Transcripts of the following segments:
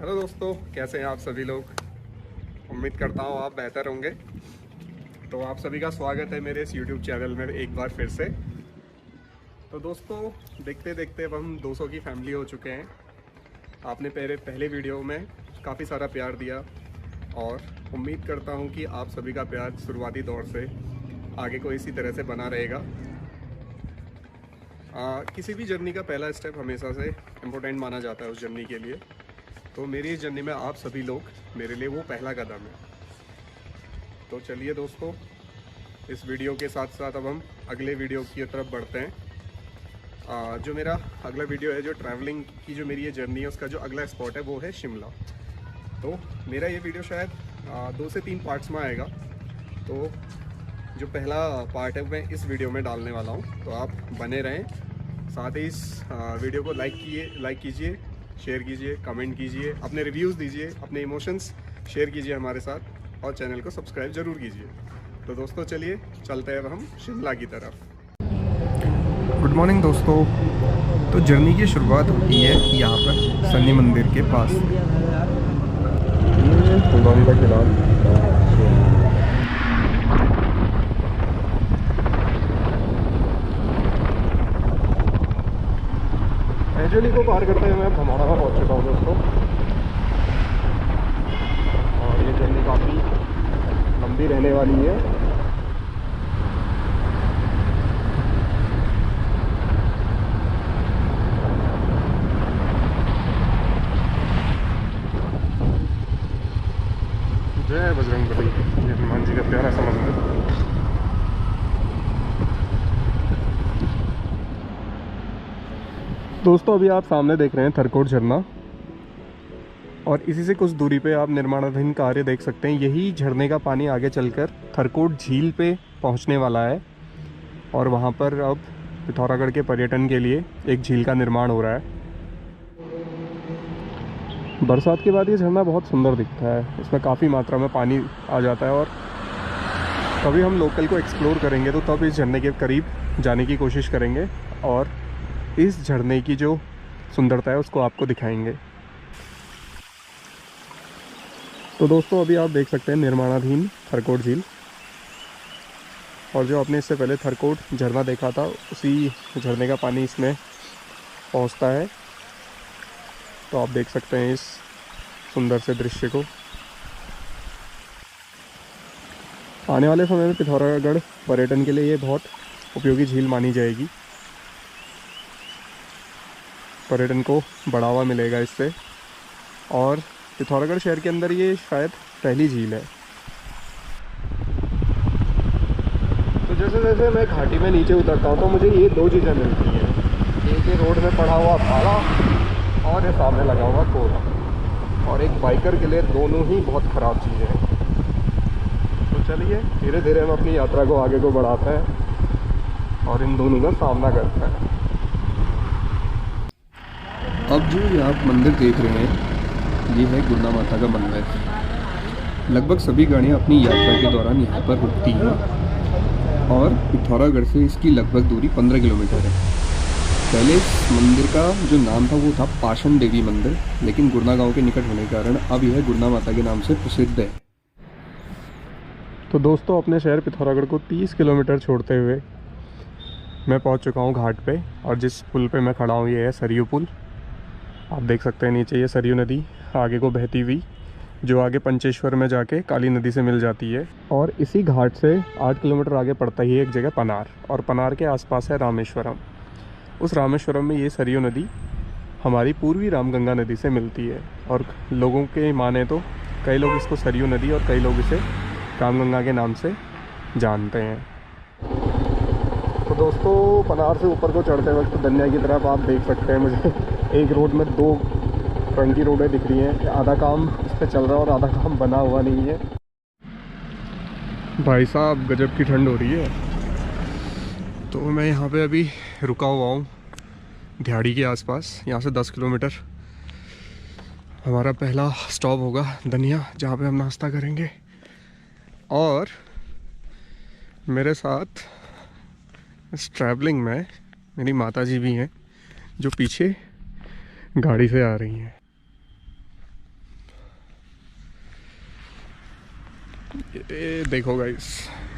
Hello दोस्तों, कैसे हैं आप सभी लोग। उम्मीद करता हूँ आप बेहतर होंगे। तो आप सभी का स्वागत है मेरे इस YouTube चैनल में एक बार फिर से। तो दोस्तों, देखते देखते अब हम 200 की फैमिली हो चुके हैं। आपने पहले वीडियो में काफ़ी सारा प्यार दिया और उम्मीद करता हूँ कि आप सभी का प्यार शुरुआती दौर से आगे को इसी तरह से बना रहेगा। किसी भी जर्नी का पहला स्टेप हमेशा से इम्पोर्टेंट माना जाता है उस जर्नी के लिए। तो मेरी इस जर्नी में आप सभी लोग मेरे लिए वो पहला कदम है। तो चलिए दोस्तों, इस वीडियो के साथ साथ अब हम अगले वीडियो की तरफ बढ़ते हैं। जो मेरा अगला वीडियो है, जो ट्रैवलिंग की जो मेरी ये जर्नी है, उसका जो अगला स्पॉट है वो है शिमला। तो मेरा ये वीडियो शायद 2 से 3 पार्ट्स में आएगा। तो जो पहला पार्ट है मैं इस वीडियो में डालने वाला हूँ, तो आप बने रहें। साथ ही इस वीडियो को लाइक कीजिए, शेयर कीजिए, कमेंट कीजिए, अपने रिव्यूज़ दीजिए, अपने इमोशंस शेयर कीजिए हमारे साथ और चैनल को सब्सक्राइब ज़रूर कीजिए। तो दोस्तों चलिए चलते हैं अब हम शिमला की तरफ। गुड मॉर्निंग दोस्तों। तो जर्नी की शुरुआत होती है यहाँ पर शनि मंदिर के पास। फुलवानी का किला। एंजली को पार करते हुए मैं भमौड़ा में पहुँच चुका हूँ दोस्तों। और ये जर्नी काफ़ी लंबी रहने वाली है। जय बजरंगबली। ये हनुमान जी का प्यारा सा मंदिर। दोस्तों अभी आप सामने देख रहे हैं थरकोट झरना, और इसी से कुछ दूरी पे आप निर्माणाधीन कार्य देख सकते हैं। यही झरने का पानी आगे चलकर थरकोट झील पे पहुंचने वाला है और वहां पर अब पिथौरागढ़ के पर्यटन के लिए एक झील का निर्माण हो रहा है। बरसात के बाद ये झरना बहुत सुंदर दिखता है। इसमें काफ़ी मात्रा में पानी आ जाता है और कभी हम लोकल को एक्सप्लोर करेंगे तो तब इस झरने के करीब जाने की कोशिश करेंगे और इस झरने की जो सुंदरता है उसको आपको दिखाएंगे। तो दोस्तों अभी आप देख सकते हैं निर्माणाधीन थरकोट झील, और जो आपने इससे पहले थरकोट झरना देखा था उसी झरने का पानी इसमें पहुंचता है। तो आप देख सकते हैं इस सुंदर से दृश्य को। आने वाले समय में पिथौरागढ़ पर्यटन के लिए ये बहुत उपयोगी झील मानी जाएगी। पर्यटन को बढ़ावा मिलेगा इससे, और पिथौरागढ़ शहर के अंदर ये शायद पहली झील है। तो जैसे जैसे मैं घाटी में नीचे उतरता हूँ तो मुझे ये 2 चीज़ें मिलती हैं। एक ये रोड में पड़ा हुआ खाड़ा और ये सामने लगा हुआ कोहरा। और एक बाइकर के लिए दोनों ही बहुत ख़राब चीज़ें हैं। तो चलिए धीरे धीरे हम अपनी यात्रा को आगे को बढ़ाते हैं और इन दोनों का सामना करते हैं। अब जो ये आप मंदिर देख रहे हैं, ये है गुरना माता का मंदिर। लगभग सभी गाड़ियाँ अपनी यात्रा के दौरान यहाँ पर रुकती हैं और पिथौरागढ़ से इसकी लगभग दूरी 15 किलोमीटर है। पहले इस मंदिर का जो नाम था वो था पाषण देवी मंदिर, लेकिन गुरना गांव के निकट होने के कारण अब यह गुरना माता के नाम से प्रसिद्ध है। तो दोस्तों अपने शहर पिथौरागढ़ को 30 किलोमीटर छोड़ते हुए मैं पहुंच चुका हूं घाट पे, और जिस पुल पे मैं खड़ा हूं ये है सरयू पुल। आप देख सकते हैं नीचे ये सरयू नदी आगे को बहती हुई, जो आगे पंचेश्वर में जाके काली नदी से मिल जाती है। और इसी घाट से 8 किलोमीटर आगे पड़ता ही एक जगह पनार, और पनार के आसपास है रामेश्वरम। उस रामेश्वरम में ये सरयू नदी हमारी पूर्वी रामगंगा नदी से मिलती है, और लोगों के माने तो कई लोग इसको सरयू नदी और कई लोग इसे रामगंगा के नाम से जानते हैं। तो दोस्तों पनार से ऊपर को चढ़ते वक्त दन्या की तरफ आप देख सकते हैं मुझे एक रोड में 2 रंग की रोडें दिख रही हैं। आधा काम इस पर चल रहा है और आधा काम बना हुआ नहीं है। भाई साहब गजब की ठंड हो रही है। तो मैं यहाँ पे अभी रुका हुआ हूँ दिहाड़ी के आसपास। यहाँ से 10 किलोमीटर हमारा पहला स्टॉप होगा दनिया, जहाँ पे हम नाश्ता करेंगे। और मेरे साथ इस ट्रैवलिंग में मेरी माताजी भी हैं, जो पीछे गाड़ी से आ रही हैं। ये देखो गाइस,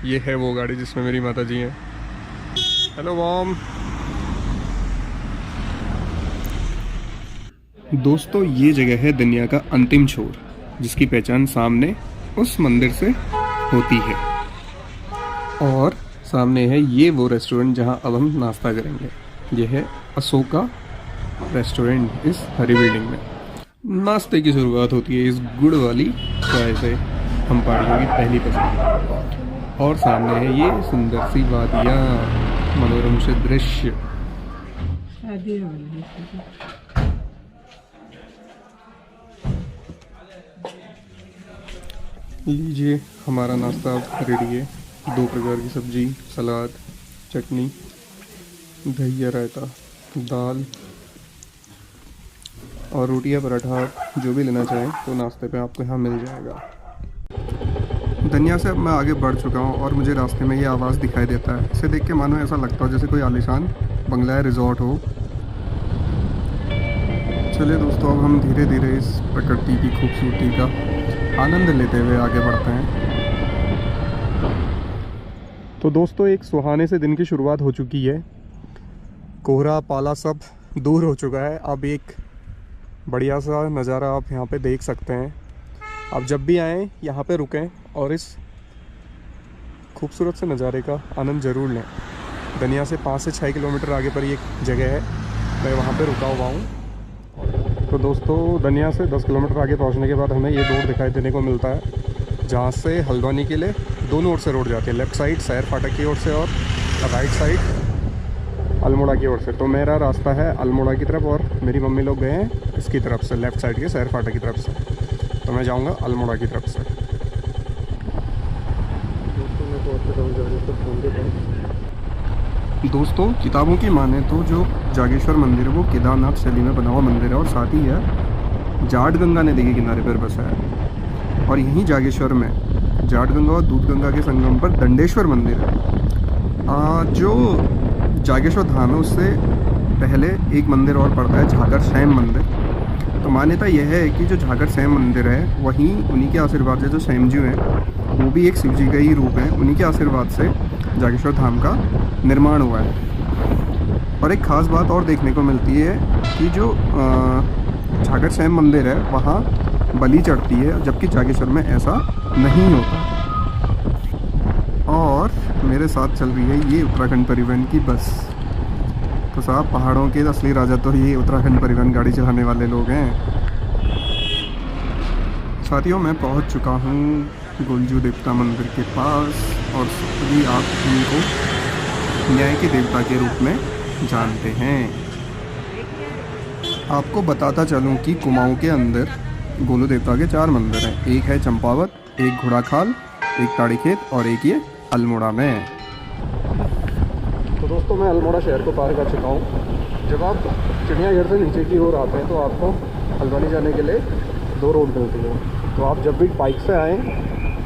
ये है वो गाड़ी जिसमें मेरी माता जी हैं। Hello mom. दोस्तों ये जगह है दुनिया का अंतिम छोर, जिसकी पहचान सामने उस मंदिर से होती है। और सामने है ये वो रेस्टोरेंट जहां अब हम नाश्ता करेंगे। ये है अशोका रेस्टोरेंट इस हरी बिल्डिंग में। नाश्ते की शुरुआत होती है इस गुड़ वाली चाय से, हम पहाड़ियों की पहली पसंद। और सामने है ये सुंदर सी वादियाँ, मनोरम से दृश्य। लीजिए, हमारा नाश्ता अब रेडी है। 2 प्रकार की सब्जी, सलाद, चटनी, दही या रायता, दाल और रोटी या पराठा, आप जो भी लेना चाहें तो नाश्ते पे आपको यहाँ मिल जाएगा। धनिया से अब मैं आगे बढ़ चुका हूँ और मुझे रास्ते में ये आवाज़ दिखाई देता है। इसे देख के मानो ऐसा लगता हो जैसे कोई आलीशान बंगला या रिजॉर्ट हो। चलिए दोस्तों, अब हम धीरे धीरे इस प्रकृति की खूबसूरती का आनंद लेते हुए आगे बढ़ते हैं। तो दोस्तों, एक सुहाने से दिन की शुरुआत हो चुकी है। कोहरा पाला सब दूर हो चुका है। अब एक बढ़िया सा नज़ारा आप यहाँ पे देख सकते हैं। आप जब भी आएँ यहाँ पे रुकें और इस खूबसूरत से नज़ारे का आनंद ज़रूर लें। दुनिया से 5 से 6 किलोमीटर आगे पर एक जगह है, मैं वहाँ पे रुका हुआ हूँ। तो दोस्तों, दुनिया से 10 किलोमीटर आगे पहुँचने के बाद हमें ये रोड दिखाई देने को मिलता है, जहाँ से हल्द्वानी के लिए दोनों ओर से रोड जाती है। लेफ़्ट साइड सैर फाटक की ओर से और राइट साइड अल्मोड़ा की ओर से। तो मेरा रास्ता है अल्मोड़ा की तरफ और मेरी मम्मी लोग गए हैं इसकी तरफ से, लेफ़्ट साइड के सैर फाटक की तरफ से। तो मैं जाऊंगा अल्मोड़ा की तरफ से। दोस्तों, किताबों की माने तो जो जागेश्वर मंदिर है वो केदारनाथ शैली में बना हुआ मंदिर है और साथ ही है जाट गंगा नदी के किनारे पर बसा है। और यहीं जागेश्वर में जाट गंगा और दूध गंगा के संगम पर दंडेश्वर मंदिर है। जो जागेश्वर धाम है उससे पहले एक मंदिर और पड़ता है, झाकर शैम मंदिर। तो मान्यता यह है कि जो झाकर शैम मंदिर है वहीं उन्हीं के आशीर्वाद से जो शैम जी हैं वो भी एक शिव जी का ही रूप है, उन्हीं के आशीर्वाद से जागेश्वर धाम का निर्माण हुआ है। और एक ख़ास बात और देखने को मिलती है कि जो झाकर शैम मंदिर है वहाँ बलि चढ़ती है, जबकि जागेश्वर में ऐसा नहीं होता। और मेरे साथ चल रही है ये उत्तराखंड परिवहन की बस। तो साहब, पहाड़ों के असली राजा तो ये उत्तराखंड परिवहन गाड़ी चलाने वाले लोग हैं। साथियों, मैं पहुंच चुका हूं गोलजू देवता मंदिर के पास और सभी आप इनको न्याय के देवता के रूप में जानते हैं। आपको बताता चलूं कि कुमाऊं के अंदर गोलू देवता के 4 मंदिर हैं। एक है चंपावत, एक घोड़ाखाल, एक ताड़ीखेत और एक ये अल्मोड़ा में। तो दोस्तों, मैं अल्मोड़ा शहर को पार कर चुका हूँ। जब आप चिड़ियाघर से नीचे की ओर आते हैं तो आपको हल्द्वानी जाने के लिए 2 रोड मिलती है। तो आप जब भी बाइक से आएँ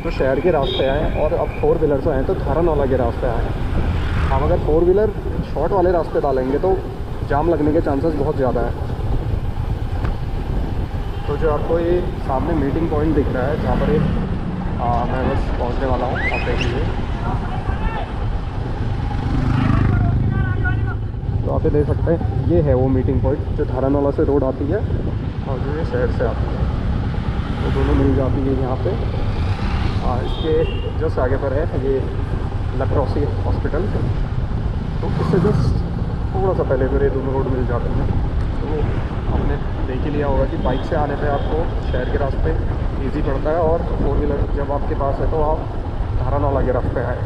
तो शहर के रास्ते आएँ, और अब 4 व्हीलर से आएँ तो धारानौला के रास्ते आएँ। हम अगर 4 व्हीलर शॉर्ट वाले रास्ते डालेंगे तो जाम लगने के चांसेस बहुत ज़्यादा है। तो जो आपको ये सामने मीटिंग पॉइंट दिख रहा है, जहाँ पर मैं बस पहुँचने वाला हूँ, आप देख लीजिए। तो आप ये देख सकते हैं, ये है वो मीटिंग पॉइंट जो धारानौला से रोड आती है और जो ये शहर से आती है, तो दोनों मिल जाती है यहाँ पे। इसके जस्ट आगे पर है ये लक्रोसी हॉस्पिटल। तो इससे जस्ट थोड़ा सा पहले फिर ये दोनों रोड मिल जाते हैं। तो आपने देख ही लिया होगा कि बाइक से आने पे आपको शहर के रास्ते इजी पड़ता है, और 4 व्हीलर जब आपके पास है तो आप धारानौला के रास्ते आए।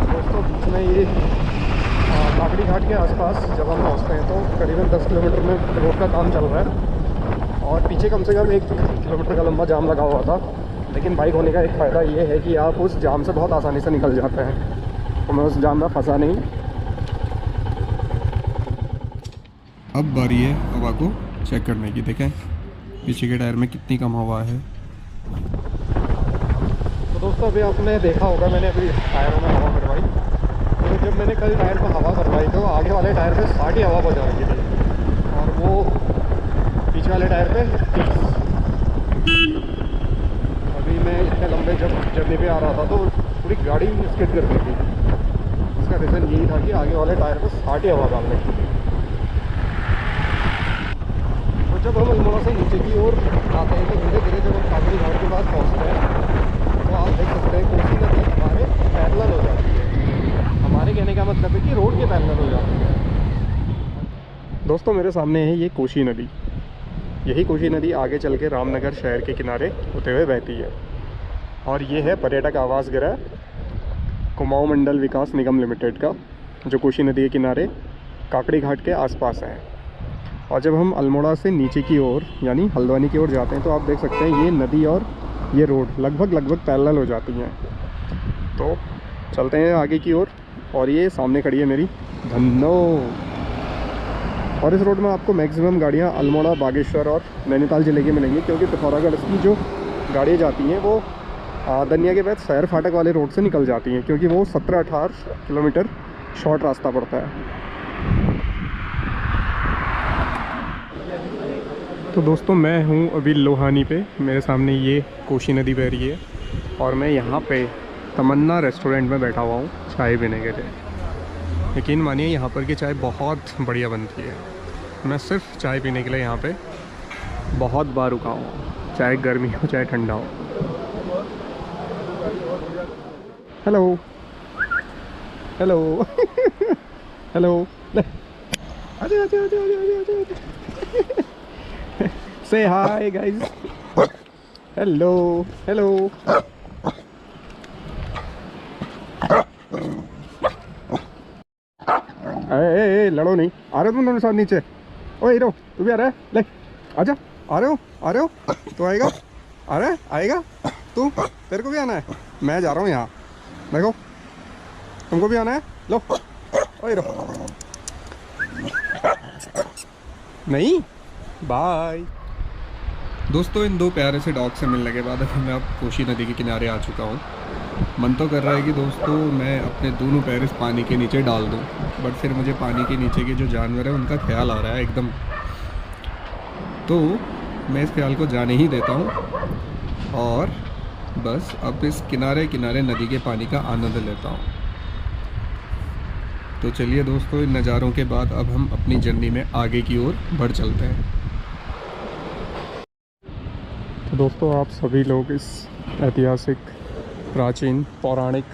दोस्तों, बीच में ये काकड़ी घाट के आसपास जब हम पहुँचते हैं तो करीबन 10 किलोमीटर में रोड का काम चल रहा है, और पीछे कम से कम 1 किलोमीटर का लंबा जाम लगा हुआ था। लेकिन बाइक होने का एक फ़ायदा ये है कि आप उस जाम से बहुत आसानी से निकल जाते हैं। तो मैं उस जाम में फंसा नहीं। अब बारी है हवा को चेक करने की। देखें पीछे के टायर में कितनी कम हवा है। तो दोस्तों, अभी आपने देखा होगा मैंने अभी टायरों में हवा भरवाई। तो जब मैंने कल टायर पर हवा भरवाई तो आगे वाले टायर पे 60 हवा बजा रही थी और वो पीछे वाले टायर पे 30। मैं जब जर्नी पे आ रहा था तो पूरी गाड़ी स्किड कर रही थी। इसका रीज़न यही था कि आगे वाले टायर को 60 हवा डालने के लिए। तो जब हम अल्मोड़ा से नीचे की ओर आते हैं तो धीरे धीरे जब हम काकड़ी घाट के पास पहुँचते हैं तो आप देख सकते हैं कोसी नदी हमारे पैरेलल हो जाती है। हमारे कहने का मतलब है कि रोड के पैरेलल हो जाती है। दोस्तों मेरे सामने है ये कोसी नदी। यही कोसी नदी आगे चल के रामनगर शहर के किनारे होते हुए बहती है। और ये है पर्यटक आवास गृह कुमाऊं मंडल विकास निगम लिमिटेड का, जो कोसी नदी के किनारे काकड़ी घाट के आसपास है। और जब हम अल्मोड़ा से नीचे की ओर यानी हल्द्वानी की ओर जाते हैं तो आप देख सकते हैं ये नदी और ये रोड लगभग पैरेलल हो जाती हैं। तो चलते हैं आगे की ओर। और ये सामने खड़ी है मेरी धन्नो। और इस रोड में आपको मैक्सिमम गाड़ियाँ अल्मोड़ा, बागेश्वर और नैनीताल ज़िले की मिलेंगी, क्योंकि पिथौरागढ़ की जो गाड़ियाँ जाती हैं वो दनिया के बाद शहर फाटक वाले रोड से निकल जाती हैं, क्योंकि वो 17-18 किलोमीटर शॉर्ट रास्ता पड़ता है। तो दोस्तों मैं हूँ अभी लोहानी पे। मेरे सामने ये कोसी नदी बह रही है और मैं यहाँ पे तमन्ना रेस्टोरेंट में बैठा हुआ हूँ चाय पीने के लिए। यकीन मानिए यहाँ पर की चाय बहुत बढ़िया बनती है। मैं सिर्फ चाय पीने के लिए यहाँ पे बहुत बार रुका हूँ, चाहे गर्मी हो चाहे ठंडा हो। हेलो हेलो हेलो, आजा आजा आजा आजा आजा। से हाय गाइस। Hello hello. ए लड़ो नहीं। आ रहे हो तुम दोनों साथ नीचे? ओ हीरो तू भी आ रहा है? ले आजा। आ रहे हो तो आएगा? आ रहा है? आएगा तू? तेरे को भी आना है? मैं जा रहा हूँ यहाँ, देखो तुमको भी आना है? लो ओ हीरो। नहीं बाय। दोस्तों इन दो प्यारे से डॉग से मिलने के बाद अभी मैं अब कोसी नदी के किनारे आ चुका हूँ। मन तो कर रहा है कि दोस्तों मैं अपने दोनों पैर इस पानी के नीचे डाल दूँ, बट फिर मुझे पानी के नीचे के जो जानवर हैं उनका ख्याल आ रहा है एकदम। तो मैं इस ख्याल को जाने ही देता हूँ और बस अब इस किनारे किनारे नदी के पानी का आनंद लेता हूँ। तो चलिए दोस्तों इन नज़ारों के बाद अब हम अपनी जर्नी में आगे की ओर बढ़ चलते हैं। तो दोस्तों आप सभी लोग इस ऐतिहासिक, प्राचीन, पौराणिक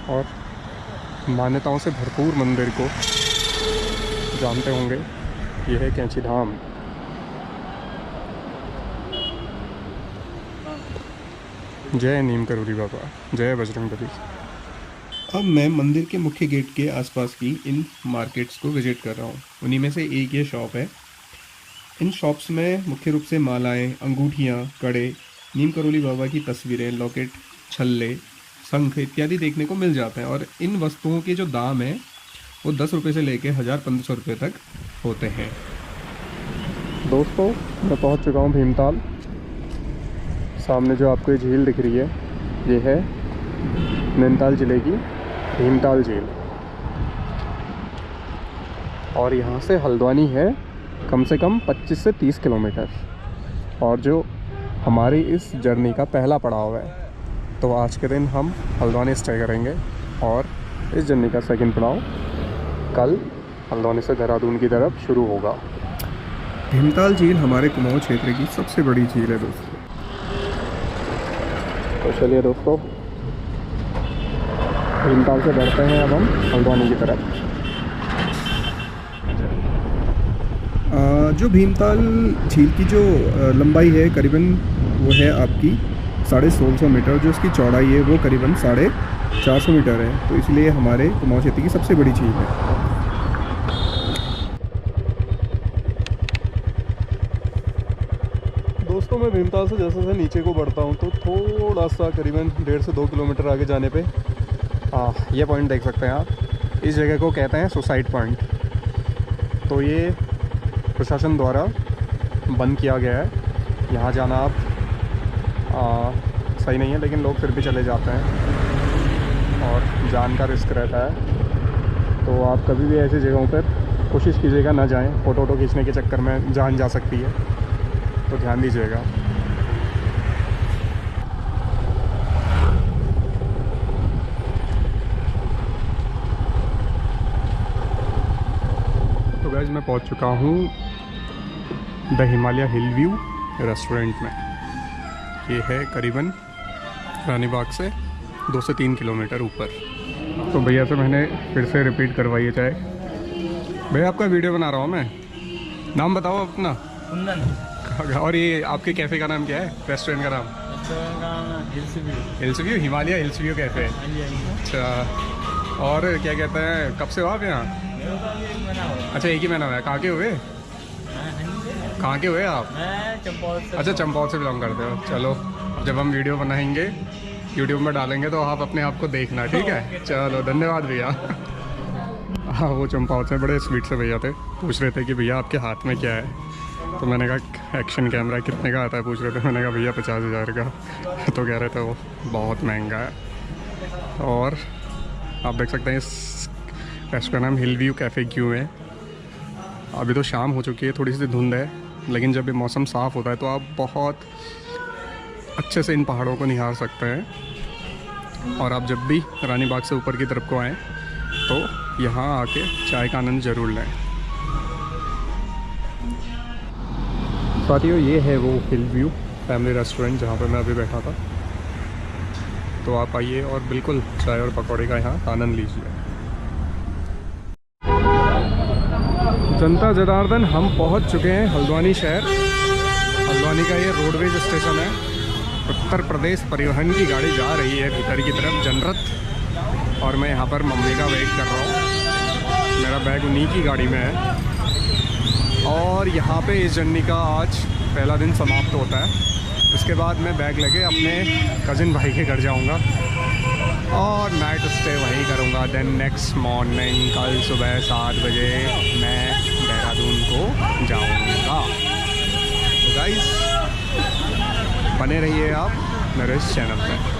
और मान्यताओं से भरपूर मंदिर को जानते होंगे। यह है कैंची धाम। जय नीम करोली बाबा, जय बजरंगबली। अब मैं मंदिर के मुख्य गेट के आसपास की इन मार्केट्स को विजिट कर रहा हूँ। उन्हीं में से एक ये शॉप है। इन शॉप्स में मुख्य रूप से मालाएं, अंगूठियाँ, कड़े, नीम करोली बाबा की तस्वीरें, लॉकेट, छल्ले, शंख इत्यादि देखने को मिल जाते हैं। और इन वस्तुओं के जो दाम हैं वो 10 रुपये से लेकर 1000-1500 रुपये तक होते हैं। दोस्तों मैं पहुंच चुका हूं भीमताल। सामने जो आपको ये झील दिख रही है ये है नैनीताल ज़िले की भीमताल झील। और यहाँ से हल्द्वानी है कम से कम 25 से 30 किलोमीटर। और जो हमारी इस जर्नी का पहला पड़ाव है, तो आज के दिन हम हल्द्वानी स्टे करेंगे और इस जर्नी का सेकंड पड़ाव कल हल्द्वानी से देहरादून की तरफ शुरू होगा। भीमताल झील हमारे कुमाऊं क्षेत्र की सबसे बड़ी झील है दोस्तों। तो चलिए दोस्तों भीमताल से बढ़ते हैं अब हम हल्द्वानी की तरफ। जो भीमताल झील की जो लंबाई है करीबन वो है आपकी 1650 मीटर। जो इसकी चौड़ाई है वो करीबन 450 मीटर है। तो इसलिए हमारे कुमाऊं क्षेत्र की सबसे बड़ी झील है। दोस्तों मैं भीमताल से जैसे जैसे नीचे को बढ़ता हूँ तो थोड़ा सा करीबन 1.5 से 2 किलोमीटर आगे जाने पे ये पॉइंट देख सकते हैं आप। इस जगह को कहते हैं सुसाइड पॉइंट। तो ये प्रशासन द्वारा बंद किया गया है। यहाँ जाना आप सही नहीं है, लेकिन लोग फिर भी चले जाते हैं और जान का रिस्क रहता है। तो आप कभी भी ऐसी जगहों पर कोशिश कीजिएगा ना जाएं। फ़ोटो खींचने के चक्कर में जान जा सकती है, तो ध्यान दीजिएगा। पहुंच चुका हूँ the Himalaya hill view restaurant में। ये है करीबन रानी बाग से 2 से 3 किलोमीटर ऊपर। तो भैया से मैंने फिर से रिपीट करवाई है चाय। भैया आपका वीडियो बना रहा हूँ मैं, नाम बताओ अपना। कुंदन। और ये आपके कैफ़े का नाम क्या है, रेस्टोरेंट का नाम? रेस्टोरेंट का नाम hills view. Hills view, Himalaya hills view cafe. हाँ जी, हाँ जी। अच्छा, और क्या कहते हैं, कब से हो आप यहाँ? मेरे को अभी 1 महीना हुआ। अच्छा, एक ही महीना हुआ है। कहाँ के हुए? हाँ, हाँ जी। कहाँ के हुए आप? मैं चंपावत से। अच्छा, चंपावत से बिलोंग करते हो। चलो, जब हम वीडियो बनाएंगे यूट्यूब में डालेंगे तो आप अपने आप को देखना, ठीक है? चलो, धन्यवाद भैया। हाँ, वो चंपावत से बड़े स्वीट से भैया थे, पूछ रहे थे कि भैया आपके हाथ में क्या है। तो मैंने कहा एक्शन कैमरा कितने का आता है पूछ रहे थे। मैंने कहा भैया 50,000 का। तो कह रहे थे वो बहुत महंगा है। और आप देख सकते हैं इस रेस्टोरेंट का नाम हिल व्यू कैफ़े क्यों है। अभी तो शाम हो चुकी है, थोड़ी सी धुंध है, लेकिन जब ये मौसम साफ़ होता है तो आप बहुत अच्छे से इन पहाड़ों को निहार सकते हैं। और आप जब भी रानी बाग से ऊपर की तरफ को आएँ तो यहाँ आके चाय का आनंद ज़रूर लें। साथियों, ये है वो हिल व्यू फैमिली रेस्टोरेंट जहाँ पर मैं अभी बैठा था। तो आप आइए और बिल्कुल चाय और पकौड़े का यहाँ आनंद लीजिए। जनता जनार्दन, हम पहुँच चुके हैं हल्द्वानी शहर। हल्द्वानी का ये रोडवेज स्टेशन है। उत्तर प्रदेश परिवहन की गाड़ी जा रही है भीतर की तरफ, जनरत। और मैं यहाँ पर मम्मी का वेट कर रहा हूँ। मेरा बैग उन्हीं की गाड़ी में है। और यहाँ पे इस जर्नी का आज पहला दिन समाप्त होता है। इसके बाद मैं बैग लेके अपने कज़िन भाई के घर जाऊँगा और नाइट स्टे वहीं करूँगा। देन नेक्स्ट मॉर्निंग कल सुबह 7 बजे मैं देहरादून को जाऊँगा। तो गाइस, बने रहिए आप मेरे इस चैनल पे।